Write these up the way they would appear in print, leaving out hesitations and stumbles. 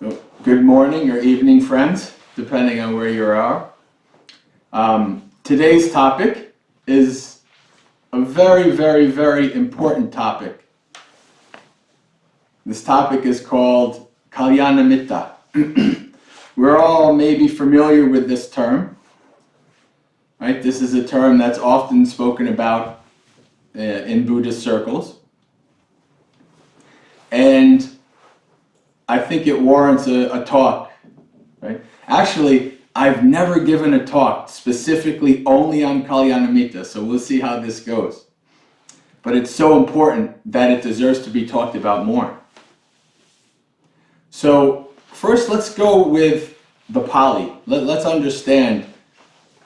Good morning or evening, friends, depending on where you are. Today's topic is a very, very, very important topic. This topic is called kalyana-mitta. We're all maybe familiar with this term, right? This is a term that's often spoken about in Buddhist circles. And I think it warrants a talk, right? Actually, I've never given a talk specifically only on kalyana-mitta, so we'll see how this goes. But it's so important that it deserves to be talked about more. So first, let's go with the Pali. Let's understand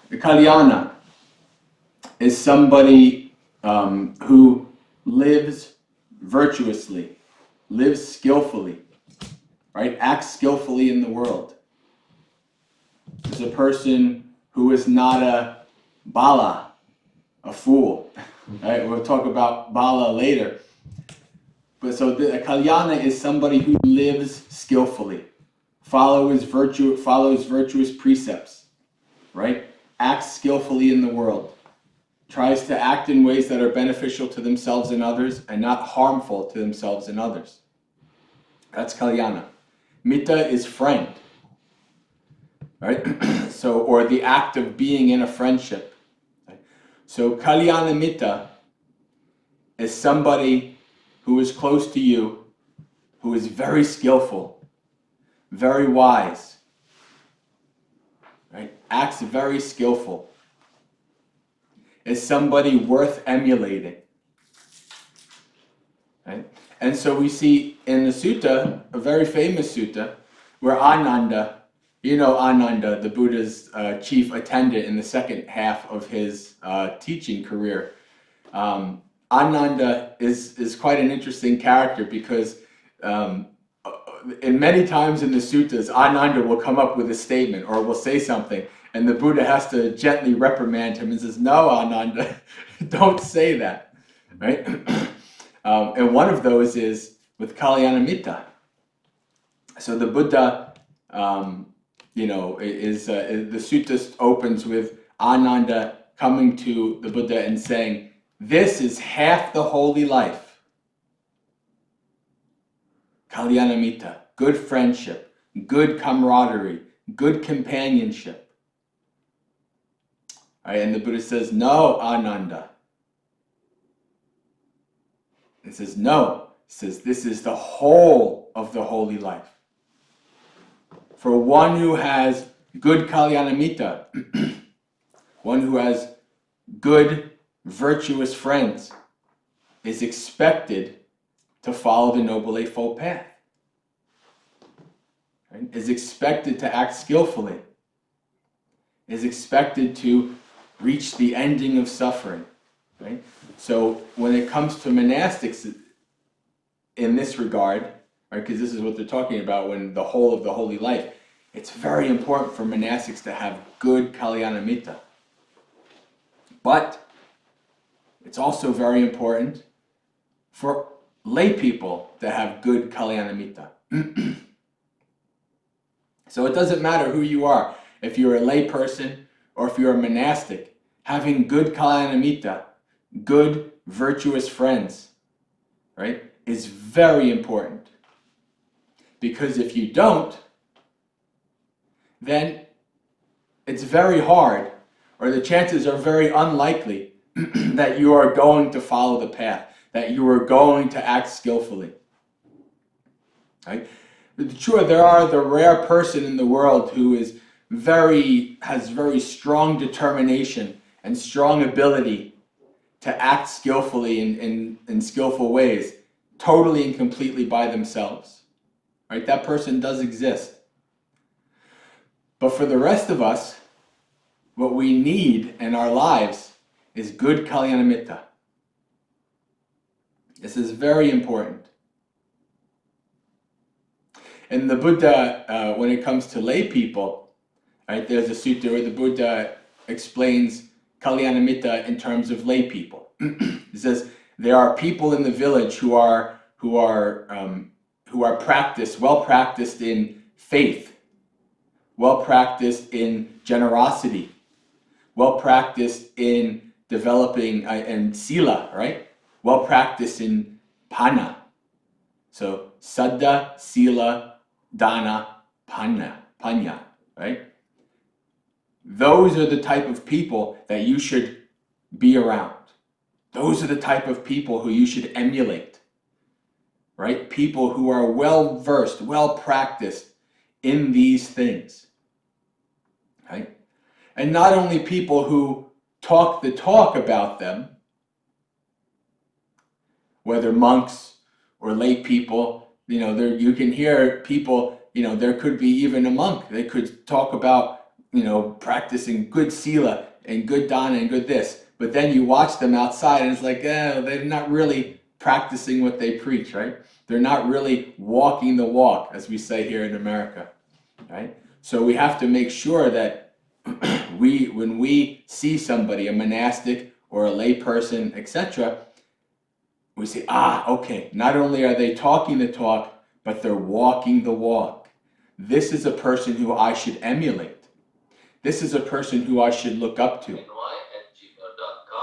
the kalyana is somebody who lives virtuously, lives skillfully, right? Acts skillfully in the world. Is a person who is not a bala, a fool. Right? We'll talk about bala later. But so the kalyana is somebody who lives skillfully, follows virtuous precepts, right? Acts skillfully in the world, tries to act in ways that are beneficial to themselves and others and not harmful to themselves and others. That's kalyana. Mitta is friend, right? So, or the act of being in a friendship. So kalyana-mitta is somebody who is close to you, who is very skillful, very wise, right? Acts very skillful. Is somebody worth emulating, right? And so we see in the sutta, a very famous sutta, where Ananda, you know Ananda, the Buddha's chief attendant in the second half of his teaching career. Ananda is quite an interesting character because in many times in the suttas, Ananda will come up with a statement or will say something, and the Buddha has to gently reprimand him and says, "No, Ananda, don't say that," right? And one of those is with kalyana-mitta. So the Buddha, the sutta opens with Ananda coming to the Buddha and saying, "This is half the holy life. Kalyana-mitta, good friendship, good camaraderie, good companionship." Right, and the Buddha says, "No, Ananda." It says, "No." It says, "This is the whole of the holy life. For one who has good kalyana-mitta, one who has good, virtuous friends, is expected to follow the Noble Eightfold Path. Right? Is expected to act skillfully. Is expected to reach the ending of suffering." Right? So when it comes to monastics in this regard, right, because this is what they're talking about when the whole of the holy life, it's very important for monastics to have good kalyana-mitta. But it's also very important for lay people to have good kalyana-mitta. So it doesn't matter who you are, if you're a lay person or if you're a monastic, having good kalyana-mitta, good virtuous friends, right, is very important. Because if you don't, then it's very hard, or the chances are very unlikely that you are going to follow the path, that you are going to act skillfully. Right? Sure, there are the rare person in the world who has very strong determination and strong ability to act skillfully in skillful ways, totally and completely by themselves. Right? That person does exist. But for the rest of us, what we need in our lives is good kalyana-mitta. This is very important. And the Buddha, when it comes to lay people, right, there's a sutta where the Buddha explains kalyana-mitta in terms of lay people. He says there are people in the village who are well practiced in faith, well practiced in generosity, well practiced in developing and sila, right? Well practiced in pana. So saddha, sila, dana, panya, right? Those are the type of people that you should be around. Those are the type of people who you should emulate, right? People who are well versed, well practiced in these things, right? And not only people who talk the talk about them, whether monks or lay people, you can hear people, there could be even a monk. They could talk about, practicing good sila and good dana and good this. But then you watch them outside and it's like, they're not really practicing what they preach, right? They're not really walking the walk, as we say here in America, right? So we have to make sure that when we see somebody, a monastic or a lay person, etc., we say, okay, not only are they talking the talk, but they're walking the walk. This is a person who I should emulate. This is a person who I should look up to.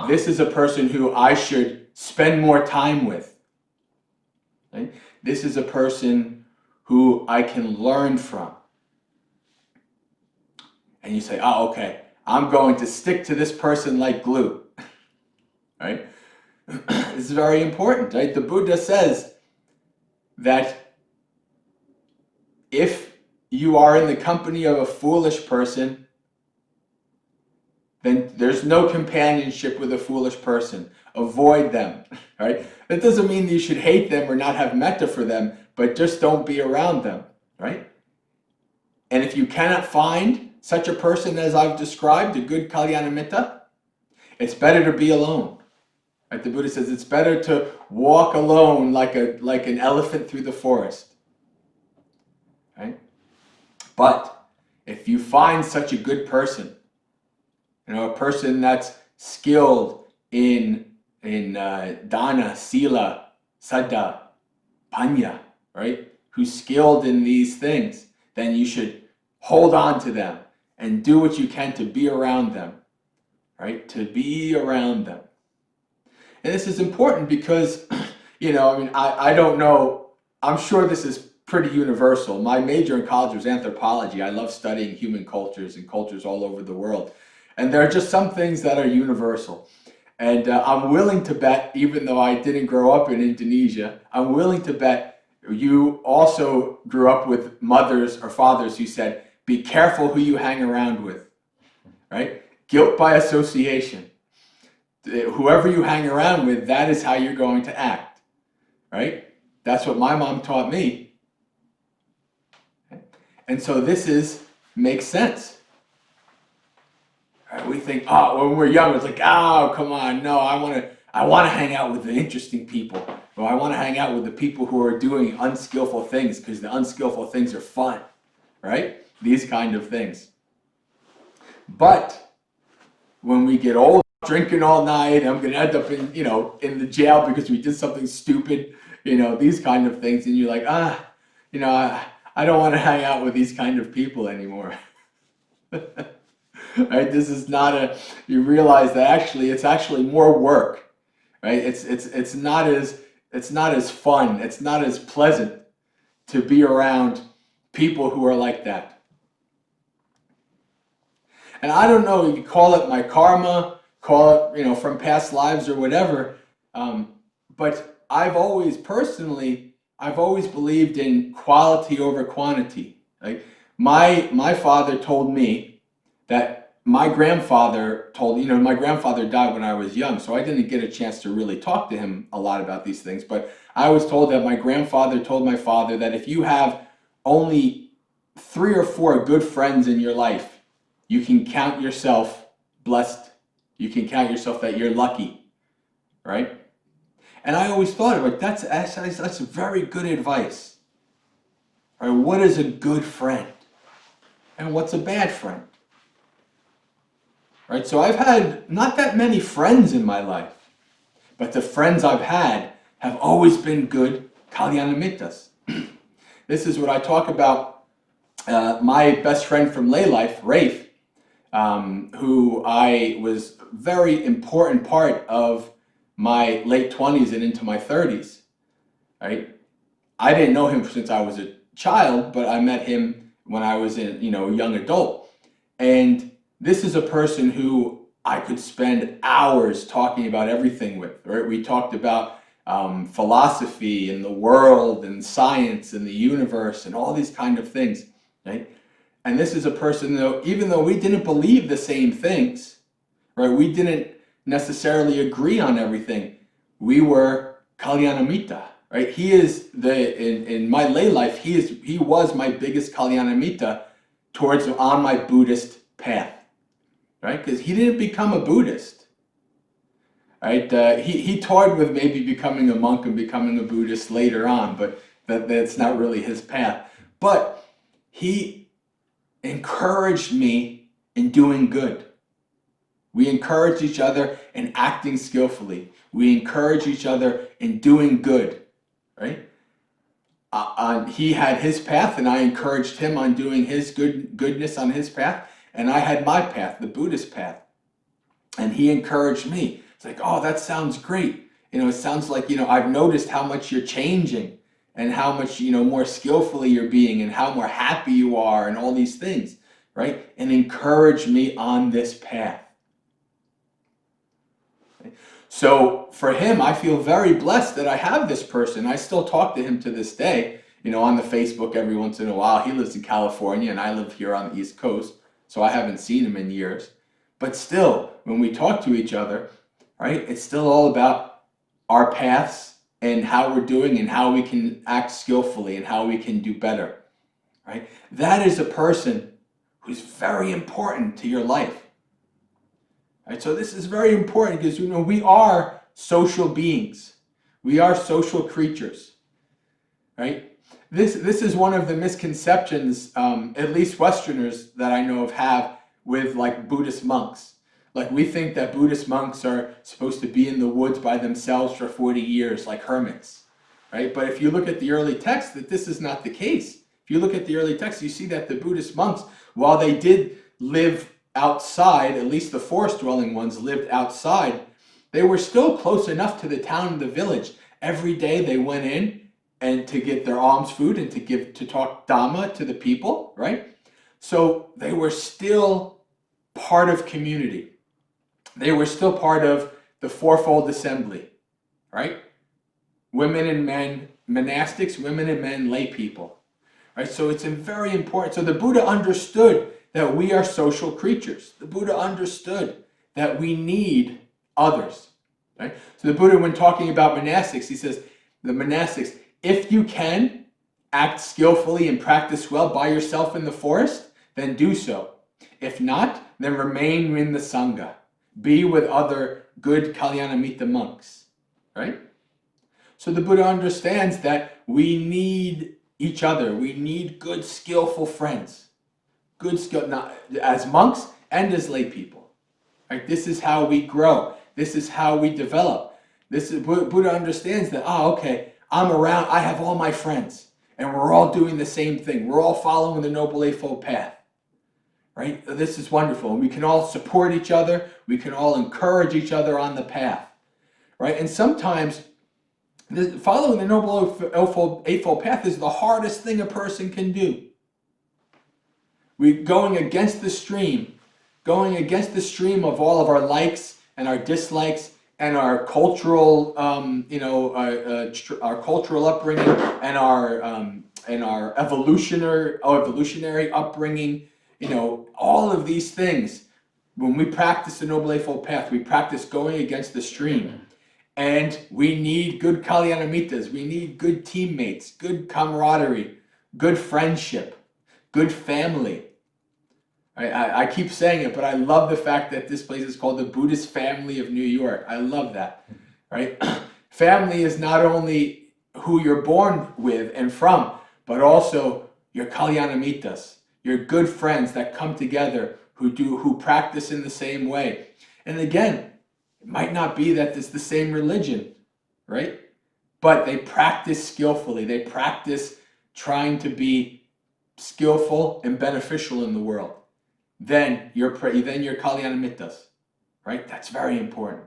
This is a person who I should spend more time with. Right? This is a person who I can learn from. And you say, okay, I'm going to stick to this person like glue. Right? This is very important, right? The Buddha says that if you are in the company of a foolish person, then there's no companionship with a foolish person. Avoid them, right? That doesn't mean you should hate them or not have metta for them, but just don't be around them, right? And if you cannot find such a person as I've described, a good kalyana-mitta, it's better to be alone. Right? The Buddha says it's better to walk alone like an elephant through the forest. Right? But if you find such a good person, a person that's skilled in dana, sila, saddha, panya, right? Who's skilled in these things, then you should hold on to them and do what you can to be around them, right? To be around them. And this is important because, I don't know, I'm sure this is pretty universal. My major in college was anthropology. I love studying human cultures and cultures all over the world. And there are just some things that are universal. And I'm willing to bet, even though I didn't grow up in Indonesia, I'm willing to bet you also grew up with mothers or fathers who said, be careful who you hang around with, right? Guilt by association. Whoever you hang around with, that is how you're going to act, right? That's what my mom taught me. And so this makes sense. Right, we think, when we're young, it's like, come on, no, I want to hang out with the interesting people. Or I want to hang out with the people who are doing unskillful things because the unskillful things are fun, right? These kind of things. But when we get old, drinking all night, I'm going to end up in the jail because we did something stupid, these kind of things. And you're like, I don't want to hang out with these kind of people anymore. Right? This is not you realize that it's actually more work, right? It's not as fun, it's not as pleasant to be around people who are like that. And I don't know, you call it my karma, call it, from past lives or whatever, but I've always believed in quality over quantity. Like my father told me that my grandfather died when I was young, so I didn't get a chance to really talk to him a lot about these things, but I was told that my grandfather told my father that if you have only 3 or 4 good friends in your life, you can count yourself blessed. You can count yourself that you're lucky, right? And I always thought about that's very good advice. Right? What is a good friend? And what's a bad friend? Right? So I've had not that many friends in my life, but the friends I've had have always been good kalyana-mittas. This is what I talk about my best friend from lay life, Rafe, who I was very important part of my late 20s and into my 30s, right? I didn't know him since I was a child, but I met him when I was a young adult. And this is a person who I could spend hours talking about everything with, right? We talked about philosophy and the world and science and the universe and all these kind of things, right? And this is a person, though, even though we didn't believe the same things, right? We didn't necessarily agree on everything. We were kalyana-mitta, right? He is in my lay life, he was my biggest kalyana-mitta on my Buddhist path, right? Because he didn't become a Buddhist, right? He toyed with maybe becoming a monk and becoming a Buddhist later on, but that's not really his path. But he encouraged me in doing good. We encourage each other in acting skillfully. We encourage each other in doing good, right? He had his path, and I encouraged him on doing his goodness on his path, and I had my path, the Buddhist path, and he encouraged me. It's like, oh, that sounds great. It sounds like, I've noticed how much you're changing and how much, more skillfully you're being and how more happy you are and all these things, right? And encourage me on this path. So for him, I feel very blessed that I have this person. I still talk to him to this day, on the Facebook every once in a while. He lives in California and I live here on the East Coast, so I haven't seen him in years. But still, when we talk to each other, right, it's still all about our paths and how we're doing and how we can act skillfully and how we can do better, right? That is a person who's very important to your life. Right, so this is very important because we are social beings. We are social creatures, right? This is one of the misconceptions, at least Westerners that I know of have with like Buddhist monks. Like we think that Buddhist monks are supposed to be in the woods by themselves for 40 years like hermits, right? But if you look at the early texts, that this is not the case. If you look at the early texts, you see that the Buddhist monks, while they did live outside, at least the forest-dwelling ones lived outside, they were still close enough to the town and the village. Every day they went in and to get their alms food and to talk Dhamma to the people, right? So they were still part of community. They were still part of the fourfold assembly, right? Women and men, monastics, women and men, lay people, right? So it's very important. So the Buddha understood that we are social creatures. The Buddha understood that we need others, right? So the Buddha, when talking about monastics, he says, the monastics, if you can act skillfully and practice well by yourself in the forest, then do so. If not, then remain in the Sangha. Be with other good kalyana-mitta monks, right? So the Buddha understands that we need each other. We need good, skillful friends. Good skill, not as monks and as lay people. Right? This is how we grow. This is how we develop. Buddha understands that, okay, I'm around, I have all my friends, and we're all doing the same thing. We're all following the Noble Eightfold Path. Right? This is wonderful. We can all support each other. We can all encourage each other on the path. Right? And sometimes following the Noble Eightfold Path is the hardest thing a person can do. We're going against the stream of all of our likes and our dislikes and our cultural, our cultural upbringing and our evolutionary upbringing. All of these things. When we practice the Noble Eightfold Path, we practice going against the stream. And we need good kalyana-mittas. We need good teammates, good camaraderie, good friendship, good family. I keep saying it, but I love the fact that this place is called the Buddhist family of New York. I love that, right? Family is not only who you're born with and from, but also your kalyana-mittas, your good friends that come together who practice in the same way. And again, it might not be that it's the same religion, right? But they practice skillfully. They practice trying to be skillful and beneficial in the world, then your kalyana-mittas, right? That's very important.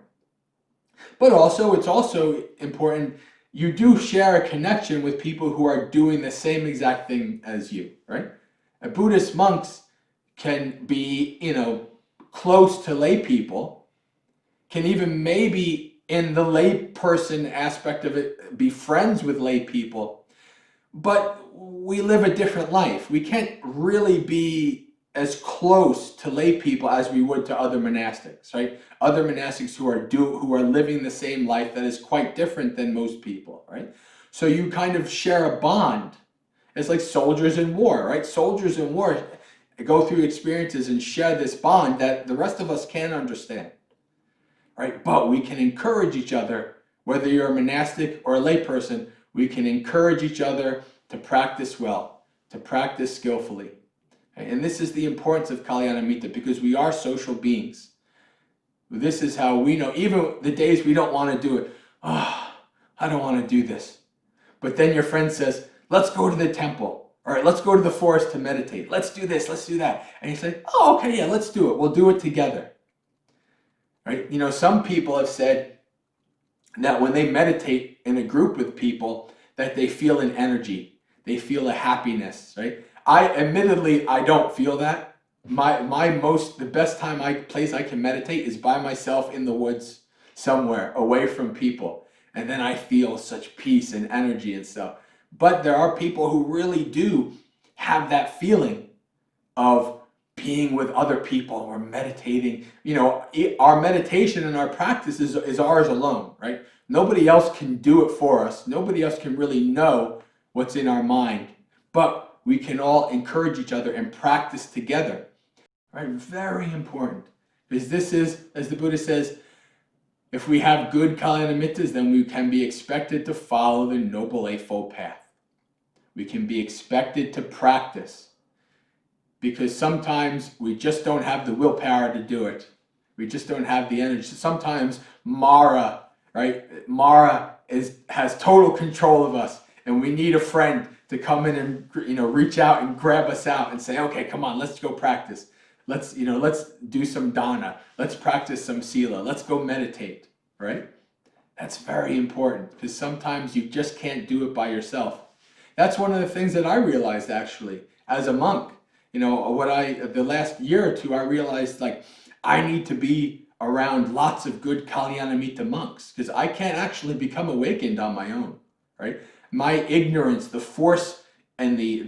But also, it's also important you do share a connection with people who are doing the same exact thing as you, right? Buddhist monks can be, close to lay people, can even maybe in the lay person aspect of it be friends with lay people, but we live a different life. We can't really be as close to lay people as we would to other monastics, right? Other monastics who are living the same life that is quite different than most people, right? So you kind of share a bond. It's like soldiers in war, right? Soldiers in war go through experiences and share this bond that the rest of us can't understand, right? But we can encourage each other, whether you're a monastic or a lay person, we can encourage each other to practice well, to practice skillfully. And this is the importance of kalyana-mitta, because we are social beings. This is how we know, even the days we don't want to do it. Oh, I don't want to do this. But then your friend says, let's go to the temple. All right, let's go to the forest to meditate. Let's do this, let's do that. And you say, oh, okay, yeah, let's do it. We'll do it together. Right? Some people have said that when they meditate in a group with people, that they feel an energy. They feel a happiness, right? Admittedly, I don't feel that. The best place I can meditate is by myself in the woods somewhere away from people. And then I feel such peace and energy and stuff. But there are people who really do have that feeling of being with other people or meditating. Our meditation and our practice is ours alone, right? Nobody else can do it for us. Nobody else can really know what's in our mind. But we can all encourage each other and practice together, right? Very important. Because this is, as the Buddha says, if we have good kalyana-mittas, then we can be expected to follow the Noble Eightfold Path. We can be expected to practice, because sometimes we just don't have the willpower to do it. We just don't have the energy. Sometimes Mara, right? Mara has total control of us, and we need a friend to come in and reach out and grab us out and say, okay, come on, let's go practice. Let's do some dana. Let's practice some sila. Let's go meditate, right? That's very important, because sometimes you just can't do it by yourself. That's one of the things that I realized actually as a monk. The last year or two, I realized I need to be around lots of good kalyana-mitta monks, because I can't actually become awakened on my own, right? My ignorance, the force and the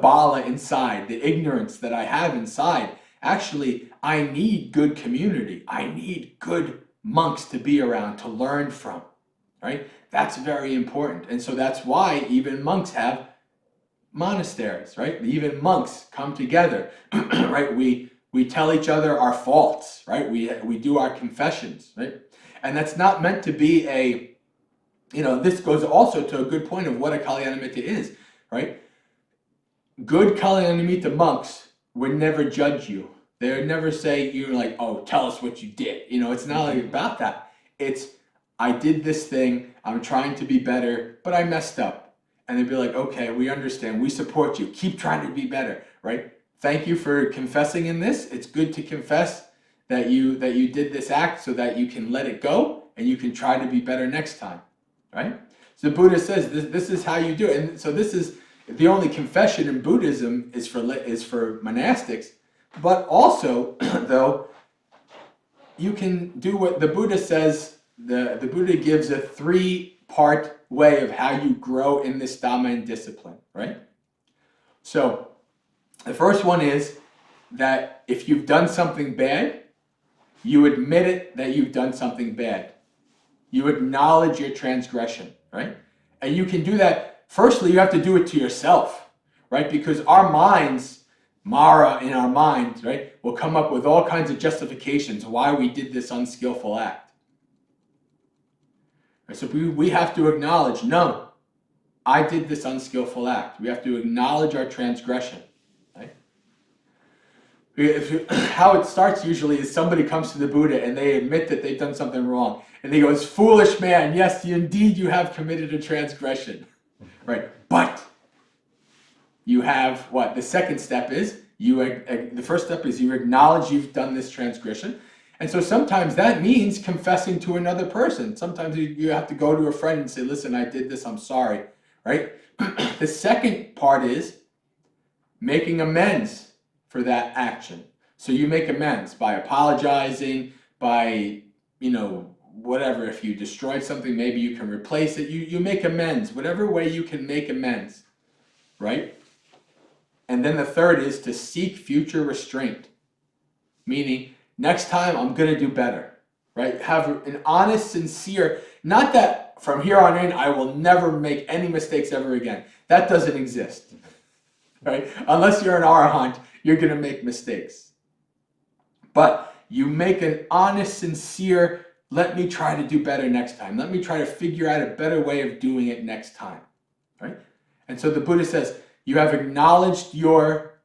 bala inside, the ignorance that I have inside, actually, I need good community. I need good monks to be around, to learn from, right? That's very important. And so that's why even monks have monasteries, right? Even monks come together, right? We tell each other our faults, right? We do our confessions, right? And that's not meant to be this goes also to a good point of what a kalyana-mitta is, right? Good kalyana-mitta monks would never judge you. They would never say, oh, tell us what you did. It's not about that. It's, I did this thing, I'm trying to be better, but I messed up. And they'd be like, okay, we understand, we support you, keep trying to be better, right? Thank you for confessing in this. It's good to confess that you did this act so that you can let it go and you can try to be better next time, right? So the Buddha says this is how you do it. And so this is the only confession in Buddhism is for monastics, but also though you can do what the Buddha says. The Buddha gives a 3-part way of how you grow in this Dhamma and discipline, right? So the first one is that if you've done something bad, you admit it that you've done something bad. You acknowledge your transgression, right? And you can do that. Firstly, you have to do it to yourself, right? Because our minds, Mara in our minds, right, will come up with all kinds of justifications why we did this unskillful act. Right? So we have to acknowledge, no, I did this unskillful act. We have to acknowledge our transgression. How it starts usually is somebody comes to the Buddha and they admit that they've done something wrong. And he goes, foolish man, yes, indeed you have committed a transgression. right? But you have what? The second step is, the first step is you acknowledge you've done this transgression. And so sometimes that means confessing to another person. Sometimes you have to go to a friend and say, listen, I did this, I'm sorry, right? The second part is making amends for that action. So you make amends by apologizing, by, whatever. If you destroyed something, maybe you can replace it. You make amends, whatever way you can make amends, right? And then the third is to seek future restraint, meaning next time I'm going to do better, right? Have an honest, sincere, not that from here on in I will never make any mistakes ever again. That doesn't exist, right? Unless you're an arahant, you're going to make mistakes. But you make an honest, sincere, let me try to do better next time. Let me try to figure out a better way of doing it next time, right? And so the Buddha says, you have acknowledged your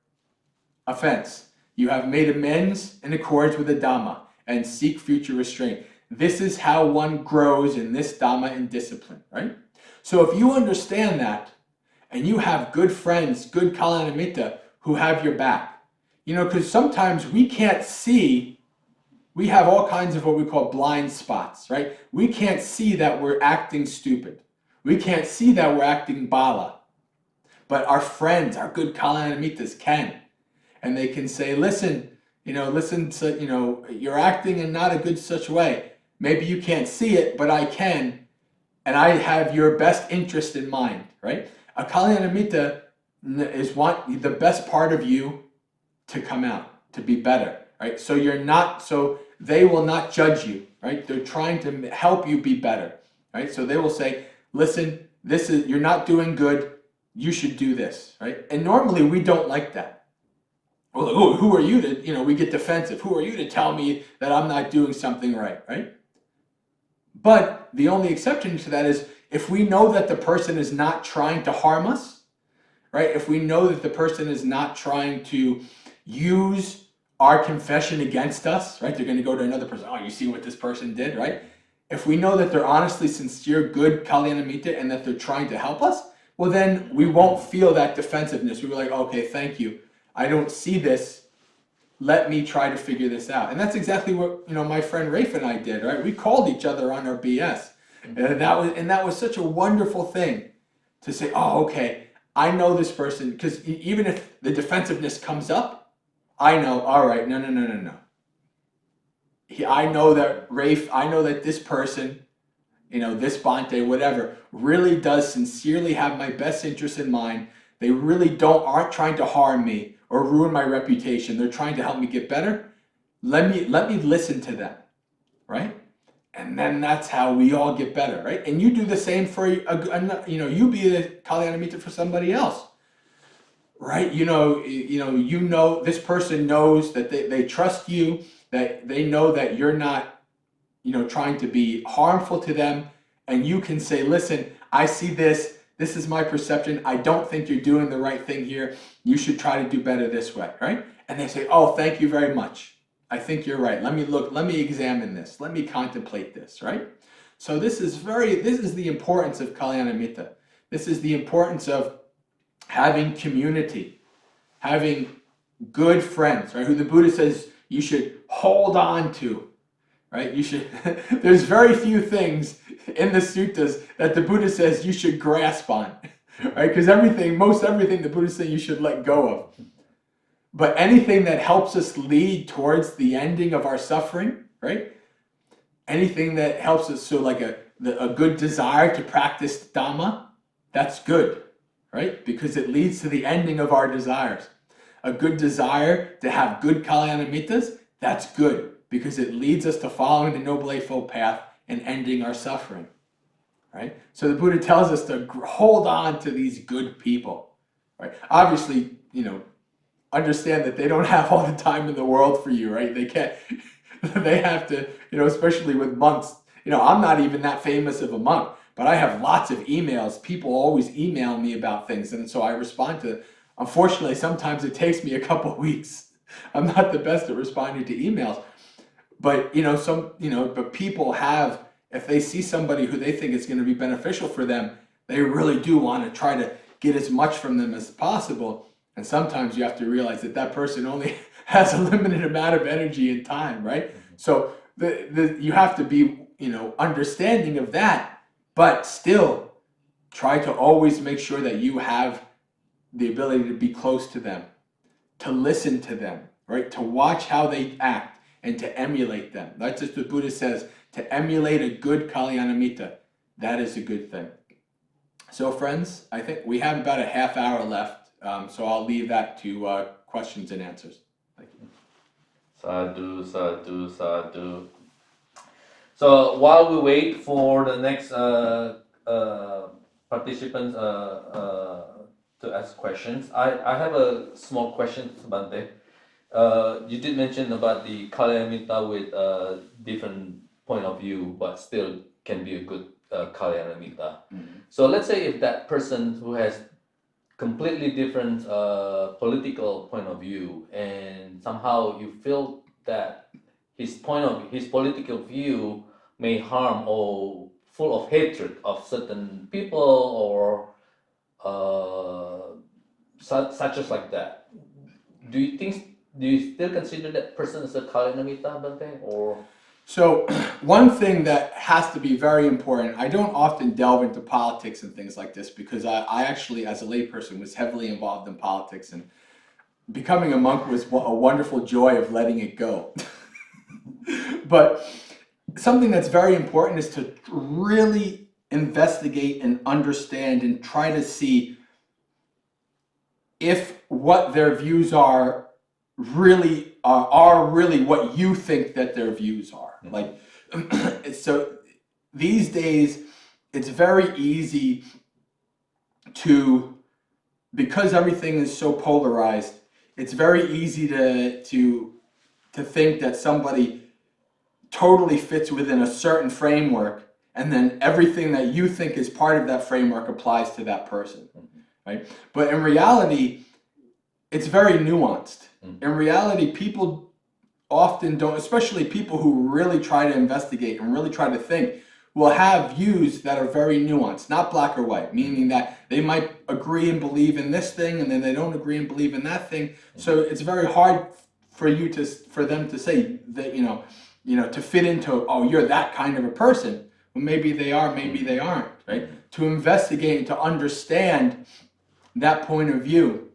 offense. You have made amends in accordance with the Dhamma and seek future restraint. This is how one grows in this Dhamma and discipline, right? So if you understand that, and you have good friends, good kalyana-mitta, who have your back, because sometimes we can't see, we have all kinds of what we call blind spots, right? We can't see that we're acting stupid. We can't see that we're acting bala. But our friends, our good kalyana-mittas can. And they can say, listen, you're acting in not a good such way. Maybe you can't see it, but I can. And I have your best interest in mind, right? A kalyana-mitta is want the best part of you to come out, to be better, right? So they will not judge you, right? They're trying to help you be better, right? So they will say, listen, you're not doing good. You should do this, right? And normally we don't like that. Well, oh, who are you to, we get defensive. Who are you to tell me that I'm not doing something right, right? But the only exception to that is if we know that the person is not trying to harm us, right? If we know that the person is not trying to use our confession against us, right? They're going to go to another person. Oh, you see what this person did, right? If we know that they're honestly sincere, good kalyana-mitta, and that they're trying to help us, well, then we won't feel that defensiveness. We were like, okay, thank you. I don't see this. Let me try to figure this out. And that's exactly what, my friend Rafe and I did, right? We called each other on our BS. And that was such a wonderful thing to say, oh, okay, I know this person. Because even if the defensiveness comes up, I know, all right, no. I know that Rafe, I know that this person, this Bhante, whatever, really does sincerely have my best interest in mind. They really aren't trying to harm me or ruin my reputation. They're trying to help me get better. Let me listen to them, right? And then that's how we all get better, right? And you do the same for, you be the kalyana-mitta for somebody else, right? This person knows that they trust you, that they know that you're not, trying to be harmful to them. And you can say, listen, I see this. This is my perception. I don't think you're doing the right thing here. You should try to do better this way, right? And they say, oh, thank you very much. I think you're right. Let me examine this. Let me contemplate this, right? So this is the importance of kalyana-mitta. This is the importance of having community, having good friends, right? Who the Buddha says you should hold on to, right? There's very few things in the suttas that the Buddha says you should grasp on, right? Because most everything the Buddha says you should let go of. But anything that helps us lead towards the ending of our suffering, right? Anything that helps us, so like a good desire to practice Dhamma, that's good, right? Because it leads to the ending of our desires. A good desire to have good kalyana-mittas, that's good, because it leads us to following the Noble Eightfold Path and ending our suffering, right? So the Buddha tells us to hold on to these good people, right? Obviously, understand that they don't have all the time in the world for you, right? They can't, they have to, especially with monks, I'm not even that famous of a monk, but I have lots of emails. People always email me about things, and so I respond to it. Unfortunately, sometimes it takes me a couple weeks. I'm not the best at responding to emails. But, but people have, if they see somebody who they think is going to be beneficial for them, they really do want to try to get as much from them as possible. And sometimes you have to realize that that person only has a limited amount of energy and time, right? So you have to be, understanding of that, but still try to always make sure that you have the ability to be close to them, to listen to them, right? To watch how they act and to emulate them. That's just what Buddha says, to emulate a good kalyana-mitta. That is a good thing. So friends, I think we have about a half hour left, so I'll leave that to questions and answers. Thank you. Sadhu, sadhu, sadhu. So while we wait for the next participants to ask questions, I have a small question, Bhante. You did mention about the kalyamitta with a different point of view, but still can be a good kalyana-mitta. So let's say if that person who has completely different political point of view, and somehow you feel that his political view may harm or full of hatred of certain people or such as like that, do you still consider that person as a kalyana-mitta, Bhante, or? So one thing that has to be very important, I don't often delve into politics and things like this because I actually, as a layperson, was heavily involved in politics, and becoming a monk was a wonderful joy of letting it go. But something that's very important is to really investigate and understand and try to see if what their views are really what you think that their views are. Like, so these days it's very easy to, because everything is so polarized, it's very easy to think that somebody totally fits within a certain framework, and then everything that you think is part of that framework applies to that person, right? But in reality, it's very nuanced. In reality, people often don't, especially people who really try to investigate and really try to think, will have views that are very nuanced, not black or white, meaning that they might agree and believe in this thing and then they don't agree and believe in that thing. So it's very hard for them to say that, to fit into, oh, you're that kind of a person. Well, maybe they are, maybe they aren't, right? To investigate and to understand that point of view,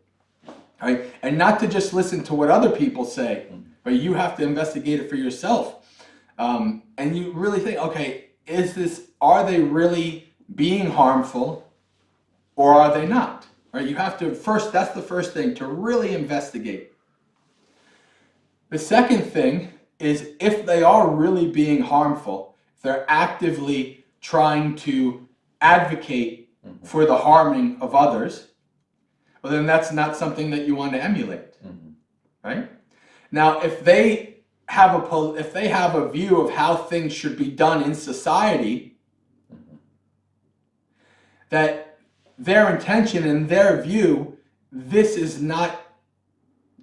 right? And not to just listen to what other people say, but you have to investigate it for yourself. And you really think, okay, are they really being harmful or are they not? Right? You have to that's the first thing, to really investigate. The second thing is, if they are really being harmful, if they're actively trying to advocate for the harming of others, well, then that's not something that you want to emulate, right? Now, if they have a view of how things should be done in society, that their intention and their view, this is not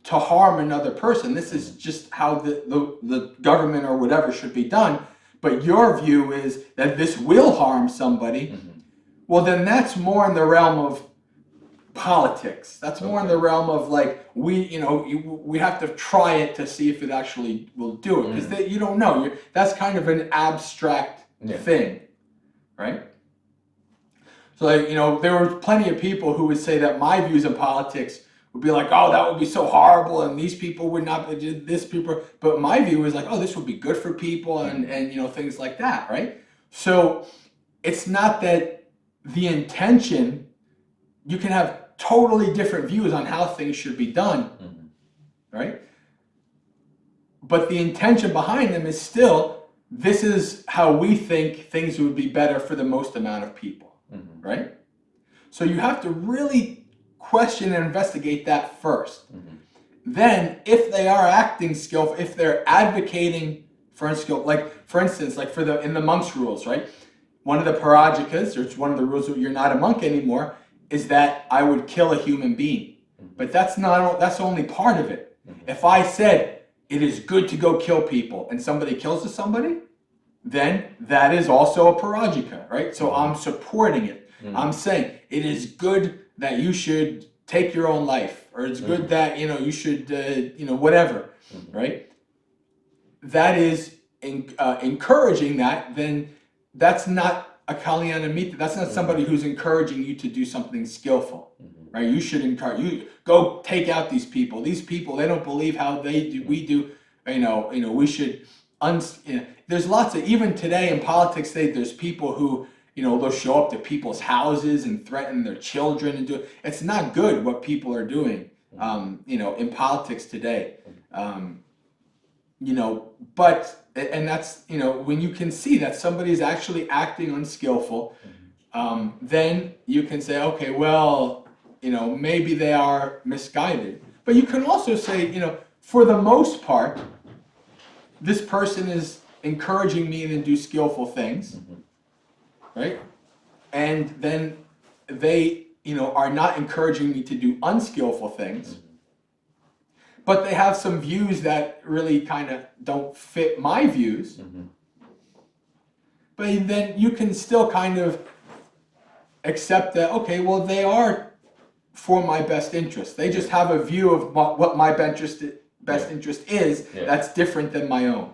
to harm another person. This is just how the government or whatever should be done. But your view is that this will harm somebody. Well, then that's more in the realm of politics. That's more in the realm of like, we have to try it to see if it actually will do it, because you don't know. That's kind of an abstract thing, right? So like, there were plenty of people who would say that my views on politics would be like, oh, that would be so horrible, and these people would not do this, people. But my view is like, oh, this would be good for people, and things like that, right? So it's not that the intention, you can have totally different views on how things should be done, right? But the intention behind them is still, this is how we think things would be better for the most amount of people, right? So you have to really question and investigate that first. Then, if they are acting skillful, if they're advocating for instance, like in the monks' rules, right? One of the parajikas, or it's one of the rules that you're not a monk anymore, is that I would kill a human being. But that's only part of it. If I said it is good to go kill people and somebody kills somebody, then that is also a parajika, right? So I'm supporting it. I'm saying it is good that you should take your own life, or it's good that, you should, whatever, right? That is encouraging that, then that's not a kalyana-mitta. That's not somebody who's encouraging you to do something skillful, right? You should encourage, you go take out these people. These people, they don't believe how they do, we do, we should, there's lots of, even today in politics, there's people who, they'll show up to people's houses and threaten their children and do, it's not good what people are doing, in politics today. But, and that's, when you can see that somebody is actually acting unskillful, then you can say, okay, well, maybe they are misguided. But you can also say, for the most part, this person is encouraging me to do skillful things, right? And then they, are not encouraging me to do unskillful things. But they have some views that really kind of don't fit my views. But then you can still kind of accept that, okay, well, they are for my best interest. They just have a view of what my best interest is that's different than my own.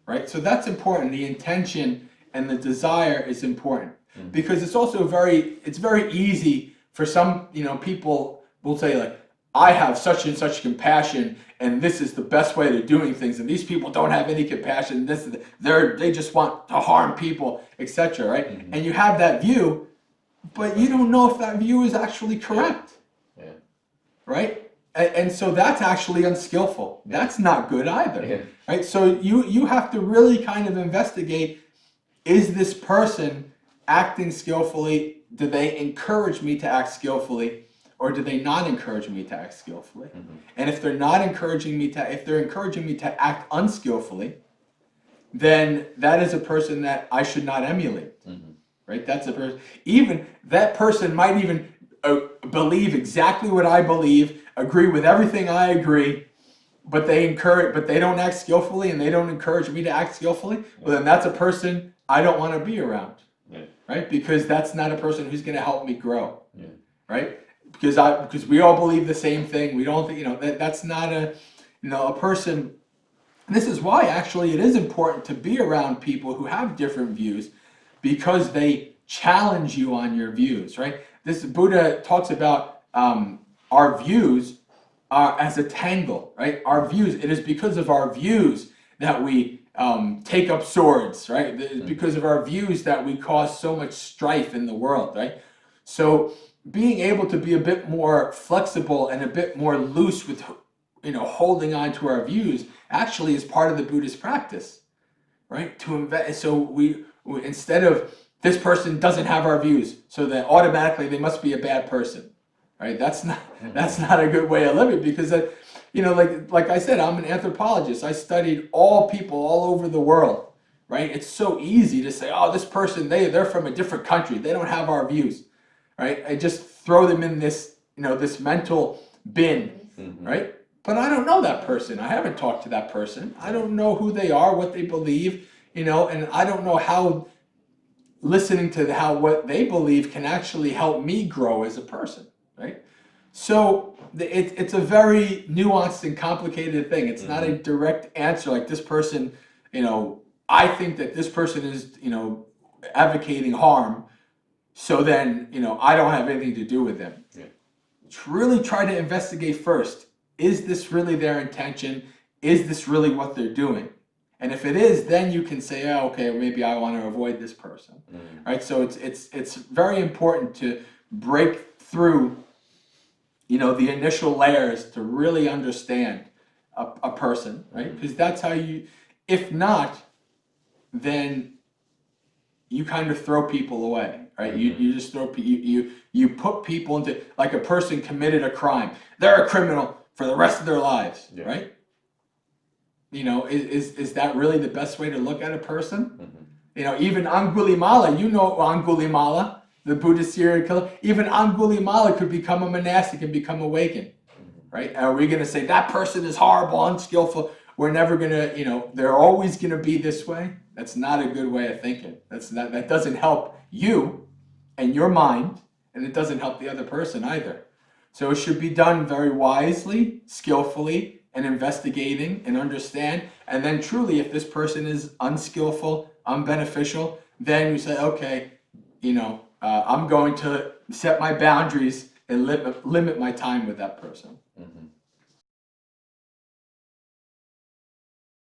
Right? So that's important. The intention and the desire is important. Because it's also very easy for some, people will say, like, I have such and such compassion, and this is the best way of doing things, and these people don't have any compassion. They just want to harm people, etc. Right? And you have that view, but you don't know if that view is actually correct. Right? And so that's actually unskillful. That's not good either. Right? So you have to really kind of investigate: is this person acting skillfully? Do they encourage me to act skillfully? Or do they not encourage me to act skillfully? And if they're not encouraging me if they're encouraging me to act unskillfully, then that is a person that I should not emulate. Right? That's a person. Even that person might even believe exactly what I believe, agree with everything I agree, but they don't act skillfully, and they don't encourage me to act skillfully. Well, then that's a person I don't want to be around. Right? Because that's not a person who's going to help me grow. Right? Because we all believe the same thing. We don't think, that's not a person. This is why actually it is important to be around people who have different views, because they challenge you on your views, right? This Buddha talks about our views as a tangle, right? Our views, it is because of our views that we take up swords, right? It's because of our views that we cause so much strife in the world, right? So being able to be a bit more flexible and a bit more loose with, holding on to our views actually is part of the Buddhist practice, right? So we instead of this person doesn't have our views, so that automatically they must be a bad person, right? That's not a good way of living, because like I said, I'm an anthropologist. I studied all people all over the world, right? It's so easy to say, oh, this person, they're from a different country, they don't have our views. Right? I just throw them in this, this mental bin, right? But I don't know that person. I haven't talked to that person. I don't know who they are, what they believe, and I don't know how listening to what they believe can actually help me grow as a person, right? So it's a very nuanced and complicated thing. It's not a direct answer like this person, I think that this person is, advocating harm. So then, I don't have anything to do with them. Really try to investigate first. Is this really their intention? Is this really what they're doing? And if it is, then you can say, oh, okay, maybe I want to avoid this person. Right? So it's very important to break through, the initial layers to really understand a person, right? Because that's how if not, then you kind of throw people away. Right? You just throw you put people into, like, a person committed a crime. They're a criminal for the rest of their lives, right? Is that really the best way to look at a person? Even Angulimala, Angulimala, the Buddhist serial killer, even Angulimala could become a monastic and become awakened, right? Are we going to say that person is horrible, unskillful? We're never going to, they're always going to be this way. That's not a good way of thinking. That doesn't help you, and your mind, and it doesn't help the other person either. So it should be done very wisely, skillfully, and investigating and understand. And then truly, if this person is unskillful, unbeneficial, then you say, okay, I'm going to set my boundaries and limit my time with that person. Mhm.